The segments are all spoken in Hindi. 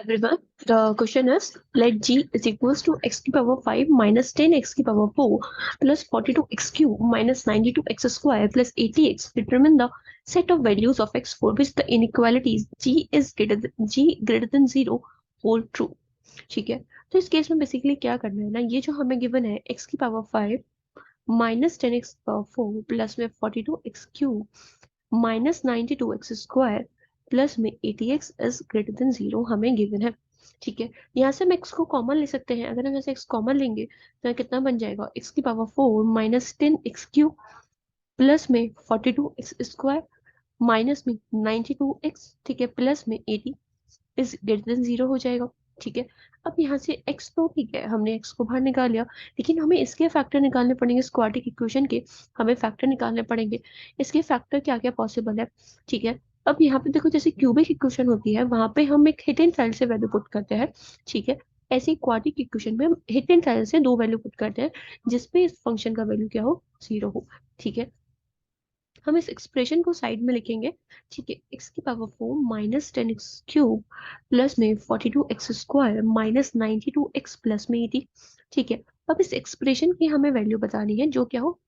everyone. The question is, let g is equals to x to power 5 minus 10x to power 4 plus 42x cube minus 92x square plus 80x. Determine the set of values of x for which the inequalities g greater than 0 hold true. ठीक है, तो इस केस में बेसिकली क्या करना है ना, ये जो हमें गिवन है x की power 5 minus 10x power 4 plus में 42x cube minus 92x square plus में 80x इज ग्रेटर देन 0 हमें गिवन है। ठीक है, यहाँ से हम x को कॉमन ले सकते हैं। अगर हम ऐसे x कॉमन लेंगे तो कितना बन जाएगा, x की power 4 minus 10x cube plus में 42x स्क्वायर माइनस में 92x, ठीक है, प्लस में 80 इज ग्रेटर देन 0 हो जाएगा। ठीक है, अब यहाँ से x तो ठीक है, हमने x को बाहर निकाल लिया, लेकिन हमें इसके फैक्टर निकालने पड़ेंगे। स्क्वाड्रेटिक इक्वेशन के हमें फैक्टर निकालने पड़ेंगे। इसके फैक्टर क्या क्या पॉसिबल है। ठीक है, अब यहाँ पे देखो, जैसे क्यूबिक इक्वेशन होती है वहां पे हम एक हिडन फाइल से वैल्यू पुट करते हैं। ठीक है, ऐसे क्वाड्रेटिक इक्वेशन में हम हिडन फाइल से दो वैल्यू पुट करते हैं जिसपे इस फंक्शन का वैल्यू क्या हो, 0 हो। ठीक है, हम इस एक्सप्रेशन को साइड में लिखेंगे। ठीक है, x की power 4 minus 10x cube plus में 42x square minus 92x plus में 80। ठीक है, अब इस एक्सप्रेशन की हमें वैल्यू बतानी है जो क्या हो,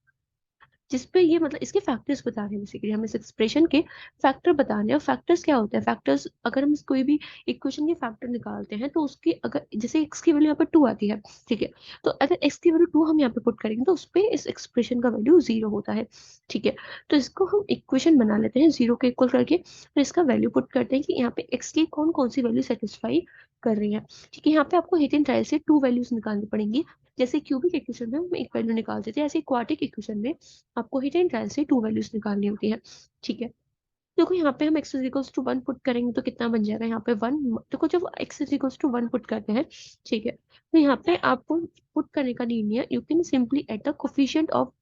जिसपे ये मतलब इसके फैक्टर्स बताने हैं। बेसिकली हम इस एक्सप्रेशन के फैक्टर बताने हैं। और फैक्टर्स क्या होते हैं, फैक्टर्स अगर हम कोई भी इक्वेशन के फैक्टर निकालते हैं तो उसकी अगर जैसे x की वैल्यू यहाँ पे 2 आती है, ठीक है, तो अगर x की वैल्यू 2 हम यहाँ पे पुट करेंगे तो उस पे इस एक्सप्रेशन का वैल्यू 0 होता है। ठीक है, तो इसको हम इक्वेशन बना लेते हैं 0 के इक्वल करके, तो इसका वैल्यू पुट करते हैं कि यहाँ पे x की कौन कौन सी वैल्यू सेटिस्फाई कर रही है। ठीक है, यहाँ पे आपको हिट एंड ट्रायल से 2 वैल्यूज निकालनी पड़ेंगी। जैसे क्यूबिक इक्वेशन में हम एक वैल्यू निकालते थे, ऐसे क्वाड्रेटिक इक्वेशन में आपको हिट एंड ट्रायल से 2 वैल्यूज निकालनी होती है। ठीक है, देखो यहाँ पे हम x is equals to 1 put करेंगे तो कितना बन जाएगा, यहाँ पे 1। देखो जब x is equals to 1 put करते हैं, ठीक है, तो यहाँ पे आपको पुट करने का नीड नहीं है। You can simply at the coefficient of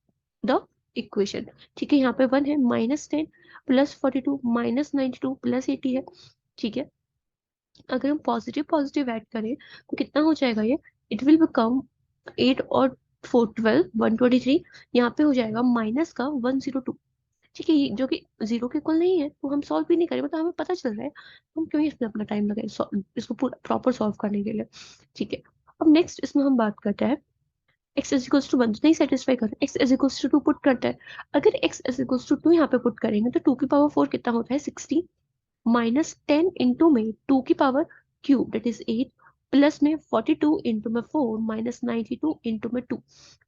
the equation. ठीक है, यहाँ पे 1 है, माइनस 10 प्लस 42 माइनस 92 प्लस 80 है। ठीक है, अगर हम पॉजिटिव पॉजिटिव ऐड करें तो कितना हो जाएगा ये, इट विल बिकम 8 और 4 12 123। यहाँ पे हो जाएगा माइनस का 102। ठीक है, ये जो कि 0 के इक्वल नहीं है तो हम सॉल्व भी नहीं करें, मतलब हमें पता चल रहा है, हम क्यों ही इसमें अपना टाइम लगाए इसको प्रॉपर सॉल्व करने के लिए। ठीक है, अब नेक्स्ट इसमें हम बात करते हैं x इज इक्वल्स टू 1 नहीं सेटिस्फाई कर रहा, x is equals to 2 put करता है। अगर x इज इक्वल्स टू 2 यहाँ पे पुट करेंगे तो 2 की पावर 4 कितना होता है, 16 माइनस 10 इंटू में 2 की power cube that is 8 plus में 42 इंटू में 4 माइनस 92 इंटू में 2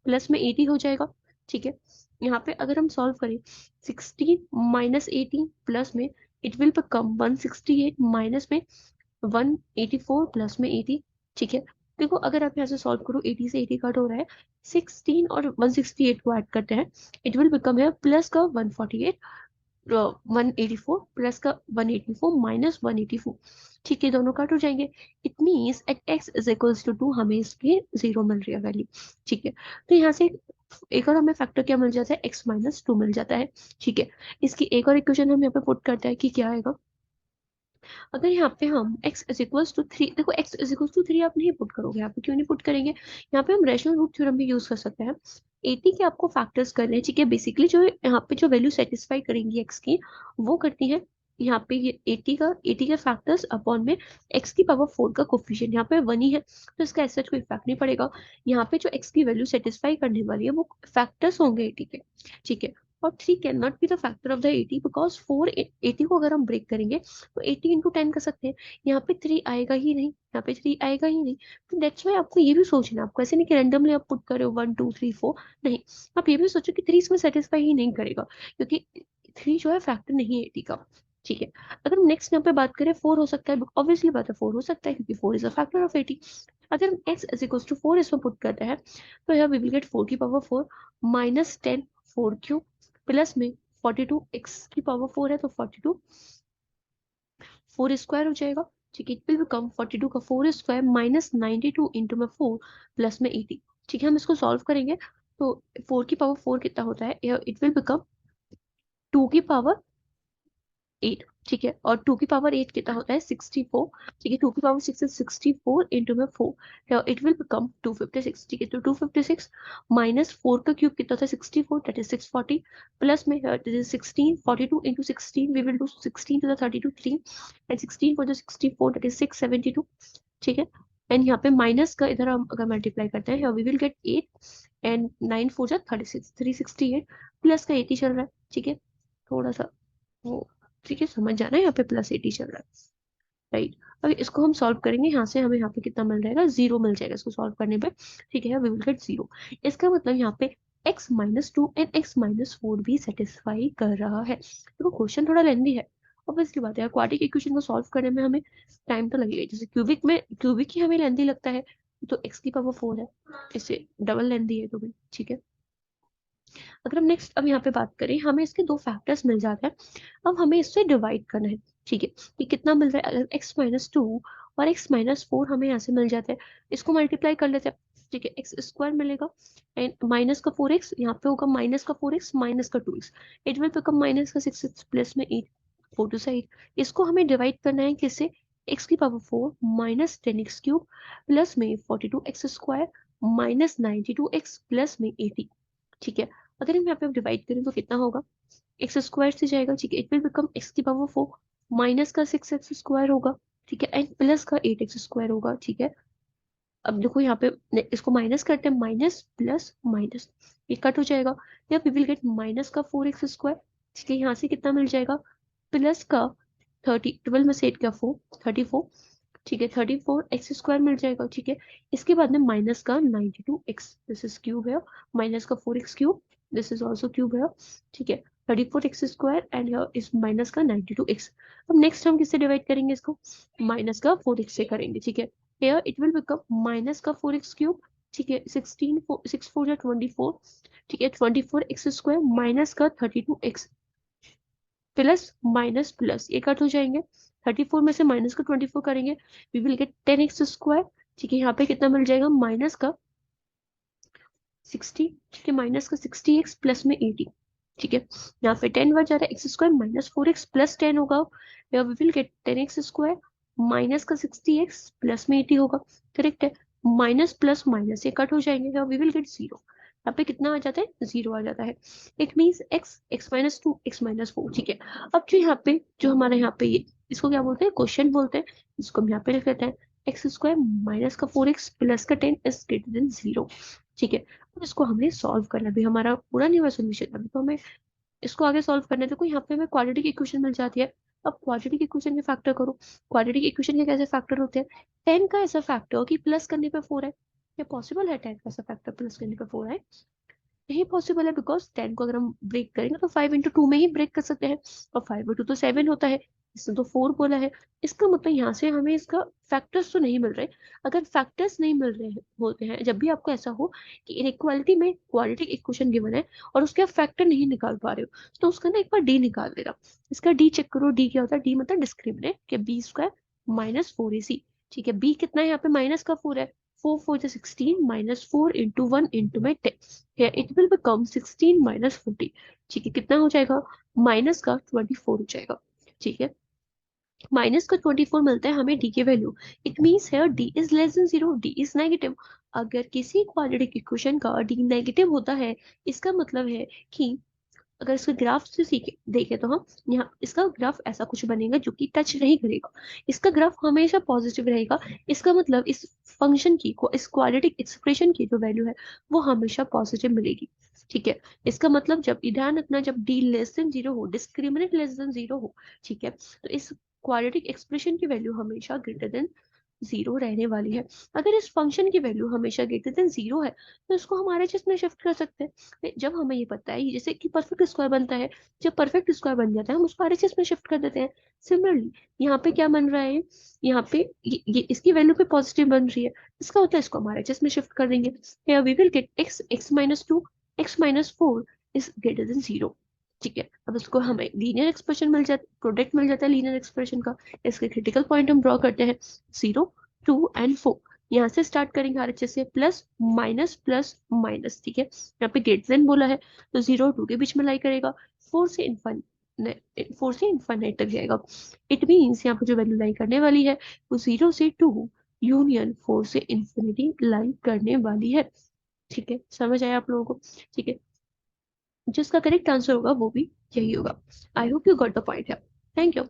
प्लस में 80 हो जाएगा। ठीक है, यहाँ पे अगर हम सॉल्व करें 16 माइनस 18 प्लस में इट विल बिकम 168 माइनस में 184 प्लस में 80। ठीक है, देखो अगर आप यहाँ से सॉल्व करो 80 से 80 कट हो रहा है, 16 और 168 को ऐड करते हैं, इट विल बिकम है प्लस का 148 184 प्लस का 184 माइनस 184। ठीक है, दोनों कट हो जाएंगे। It means at x is equals to 2 हमें इसकी 0 मिल रही है वैल्यू। ठीक है, तो यहाँ से एक और हमें फैक्टर क्या मिल जाता है, x माइनस 2 मिल जाता है। ठीक है, इसकी एक और इक्वेशन हम यहाँ पे पुट करते हैं कि क्या आएगा, अगर यहाँ पे हम x इज इक्वल्स टू 3, देखो x इज इक्वल्स टू 3 आप नहीं पुट करोगे, यहाँ पे क्यों नहीं पुट करेंगे, यहाँ पे हम रैशनल रूट थ्योरम भी यूज कर सकते हैं। 80 के आपको फैक्टर्स करने हैं। ठीक है, बेसिकली जो यहाँ पे जो वैल्यू सेटिस्फाई करेंगी x की वो करती है यहाँ पे ये 80 के फैक्टर्स अपॉन में x की पावर 4 का कोफिशिएंट यहाँ पे 1 ही है, तो इसका ऐसा कोई इफेक्ट नहीं पड़ेगा। यहाँ पे जो x की वैल्यू सेटिस्फाई करने वाली है वो फैक्टर्स होंगे 80 के। ठीक है, और 3 can not be the factor of the 80 because 4 80 को अगर हम ब्रेक करेंगे तो 80 इंटू 10 कर सकते हैं, यहाँ पे 3 आएगा ही नहीं, यहाँ पे 3 आएगा ही नहीं। तो दैट्स वाई आपको ये भी सोचना है, आपको ऐसे नहीं कि रैंडमली आप पुट करो 1 2 3 4, नहीं, आप ये भी सोचो कि 3 इसमें सेटिस्फाई ही नहीं करेगा क्योंकि 3 जो है फैक्टर नहीं है 80 का। ठीक है, अगर हम नेक्स्ट यहाँ पे बात करें 4 हो सकता है, ऑब्वियसली बात है 4 हो सकता है क्योंकि 4 इज अ फैक्टर ऑफ 80। अगर हम x इज इक्वल टू 4 इसमें पुट करते हैं तो यहाँ वी विल गेट 4 की पावर 4 माइनस 10 4 क्यूब प्लस में 42 x की पावर 4 है तो 42 4 स्क्वायर हो जाएगा। ठीक है, इट विल बिकम 42 का 4 स्क्वायर माइनस 92 इंटू में 4 प्लस में 80। ठीक है, हम इसको सॉल्व करेंगे तो 4 की पावर 4 कितना होता है, इट विल बिकम 2 की पावर 8, ठीक है। और 2 की पावर 8 कितना होता है 64, ठीक है। 2 की पावर 6 is 64 into में 4, इट विल बिकम 256, ठीक है। तो 256 माइनस 4 का क्यूब कितना होता है 64, दैट इज 640, प्लस में this is 16, 42 into 16 we will do 16 to the 32 3, and 16 for the 64 that is 672, ठीक है। एंड यहाँ पे माइनस का इधर हम अगर मल्टीप्लाई करते हैं वी विल गेट 8 एंड 9 4 जा 36, 368, प्लस का 80 चल रहा है, ठीक है। थोड़ा सा वो, ठीक है, समझ जाना है, यहाँ पे प्लस 80 चल रहा है, राइट। अभी इसको हम सॉल्व करेंगे, यहाँ से हमें यहाँ पे कितना मिल जाएगा 0 मिल जाएगा इसको सॉल्व करने पे, ठीक है। We will get 0। इसका मतलब यहाँ पे x-2 एंड x-4 भी सेटिस्फाई कर रहा है। देखो क्वेश्चन थोड़ा लेंदी है, ऑब्वियसली बात है, क्वाड्रेटिक इक्वेशन को सॉल्व करने में हमें टाइम तो लगेगा, जैसे क्यूबिक ही हमें लेंदी लगता है, तो x की पावर 4 है, इससे डबल लेंदी है तो भी, ठीक है। अगर हम नेक्स्ट अब यहाँ पे बात करें, हमें इसके दो फैक्टर्स मिल जाते हैं, अब हमें इससे डिवाइड करना है, ठीक है। कि कितना मिल रहा है, अगर x-2 और x-4 हमें यहाँ से मिल जाते हैं, इसको मल्टीप्लाई कर लेते हैं, ठीक है। एक्स स्क्वायर मिलेगा एंड माइनस का 4x, यहाँ पे होगा माइनस का 4x माइनस का 2x, it will become minus का 6x प्लस में 8, 4 टू 8। इसको हमें डिवाइड करना है किससे, x की power 4 minus 10x cube plus में 42x square minus 92x plus में 80, ठीक है। अगर हम यहाँ पे डिवाइड करें तो कितना होगा, एक्स स्क्वायर से जाएगा, ठीक है। इट विल बिकम एक्स की पावर 4 माइनस का 6x स्क्वायर होगा, ठीक है, एंड प्लस का 8x स्क्वायर होगा, ठीक है। अब देखो यहाँ पे इसको माइनस करते हैं, माइनस प्लस माइनस, ये कट हो जाएगा, या वी विल गेट माइनस का 4x स्क्वायर, ठीक है। यहाँ से कितना मिल जाएगा, प्लस का 30, 12 में से 8 का 4, 34, ठीक है। 34x स्क्वायर मिल जाएगा, ठीक है। इसके बाद में माइनस का 92x, दिस इज क्यूब है, माइनस का 4x cube, this is also cube है, ठीक है। 34x स्क्वायर एंड इस माइनस का 92x। अब नेक्स्ट हम किससे डिवाइड करेंगे इसको, माइनस का 4x से करेंगे, ठीक है। here it will become minus का 4x क्यूब, ठीक है। 16 6 4 जा 24, ठीक है। 24x स्क्वायर माइनस का 32x प्लस माइनस प्लस, ये कट हो जाएंगे, 34 में से माइनस का 24 करेंगे, we will get 10x square, ठीक है। यहाँ पे कितना मिल जाएगा, माइनस का 60, ठीक है, माइनस का 60x प्लस में 80, ठीक है। यहाँ पे 10 बार जा रहा है, x square minus 4x plus 10 होगा, we will get 10x square minus का 60x प्लस में 80 होगा, करेक्ट है। माइनस प्लस माइनस ये कट हो जाएंगे, वी विल गेट 0। यहाँ पे कितना आ जाता है, 0 आ जाता है। इट मीन्स x-2 x-4, ठीक है। अब जो यहाँ पे जो हमारे यहाँ पे ये इसको क्या बोलते हैं, क्वेश्चन बोलते हैं, इसको हम यहाँ पे लिख लेते हैं, एक्स स्क्वायर माइनस का 4x प्लस का 10 इज ग्रेटर देन 0, ठीक है। अब इसको हमें सॉल्व करना है, अभी हमारा पूरा नहीं हुआ सोल्यूशन, अभी तो हमें इसको आगे सॉल्व करना है। देखो यहाँ पे हमें क्वाड्रेटिक इक्वेशन मिल जाती है, अब क्वाड्रेटिक इक्वेशन के फैक्टर करो। क्वाड्रेटिक इक्वेशन के कैसे फैक्टर होते हैं, 10 का ऐसा फैक्टर कि प्लस करने पे 4 है, क्या पॉसिबल है 10 का ऐसा फैक्टर प्लस करने पे 4 है, नहीं पॉसिबल है, बिकॉज 10 को अगर हम ब्रेक करेंगे तो 5 इंटू 2 में ही ब्रेक कर सकते हैं, और 5 इंटू तो 7 होता है, इसने तो 4 बोला है। इसका मतलब यहाँ से हमें इसका फैक्टर्स तो नहीं मिल रहे। अगर फैक्टर्स नहीं मिल रहे होते हैं, जब भी आपको ऐसा हो कि इनइक्वालिटी में क्वाड्रेटिक इक्वेशन गिवन है और उसके आप फैक्टर नहीं निकाल पा रहे हो, तो उसका ना एक बार डी निकाल देना। इसका डी चेक करो, डी क्या होता है, डी मतलब डिस्क्रिमिनेंट, कि बी स्क्वायर माइनस 4ac, ठीक है। बी कितना है यहाँ पे, माइनस का 4 है, 4 4 16 माइनस 4 इंटू 1 इंटू में 10, इट विल बिकम 16 माइनस 40, ठीक है। कितना हो जाएगा, माइनस का 24 हो जाएगा, ठीक है। माइनस का 24 मिलता है हमें डी की वैल्यू, इट मीन्स है D is less than 0, D is negative. अगर किसी क्वाड्रेटिक इक्वेशन का डी नेगेटिव होता है, इसका मतलब है कि अगर इसका ग्राफ से सीखे देखें तो हम यहाँ इसका ग्राफ ऐसा कुछ बनेगा जो कि टच नहीं करेगा, इसका ग्राफ हमेशा पॉजिटिव रहेगा। इसका मतलब इस फंक्शन की को इस क्वाड्रेटिक एक्सप्रेशन की जो वैल्यू है वो हमेशा पॉजिटिव मिलेगी, ठीक है। इसका मतलब जब ध्यान रखना, जब डी लेस देन 0 हो, डिस्क्रिमिनेंट लेस देन 0 हो, ठीक है, तो इस क्वाड्रेटिक एक्सप्रेशन की वैल्यू हमेशा ग्रेटर देन 0 रहने वाली है। अगर इस फंक्शन की वैल्यू हमेशा ग्रेटर देन 0 है, तो इसको हम RHS में शिफ्ट कर सकते हैं। जब हमें ये पता है, जैसे कि परफेक्ट स्क्वायर बनता है, जब परफेक्ट स्क्वायर बन जाता है हम उसको RHS में शिफ्ट कर देते हैं। सिमिलरली यहाँ पे क्या बन रहा है, यहाँ पे ये इसकी वैल्यू पे पॉजिटिव बन रही है, इसका होता है इसको हम RHS में शिफ्ट कर देंगे, we will get x-2 x-4 is greater than 0, ठीक है। अब इसको हमें लीनियर एक्सप्रेशन मिल जाता है, प्रोडक्ट मिल जाता है लीनियर एक्सप्रेशन का। इसके क्रिटिकल पॉइंट हम ड्रॉ करते हैं, 0 2 एंड 4, यहाँ से स्टार्ट करेंगे RHS से, प्लस माइनस, ठीक है। यहाँ पे ग्रेटर देन बोला है तो 0 2 के बीच में लाई करेगा, 4 से इनफाइनाइट 4 से इन्फाइनाइट तक जाएगा। इट मीन्स यहाँ पे जो वैल्यू लाई करने वाली है वो 0 से 2 यूनियन 4 से इंफिनिटी लाई करने वाली है। ठीक है, समझ आया आप लोगों को? ठीक है, जिसका करेक्ट आंसर होगा वो भी यही होगा। I hope you got the point है। Thank you.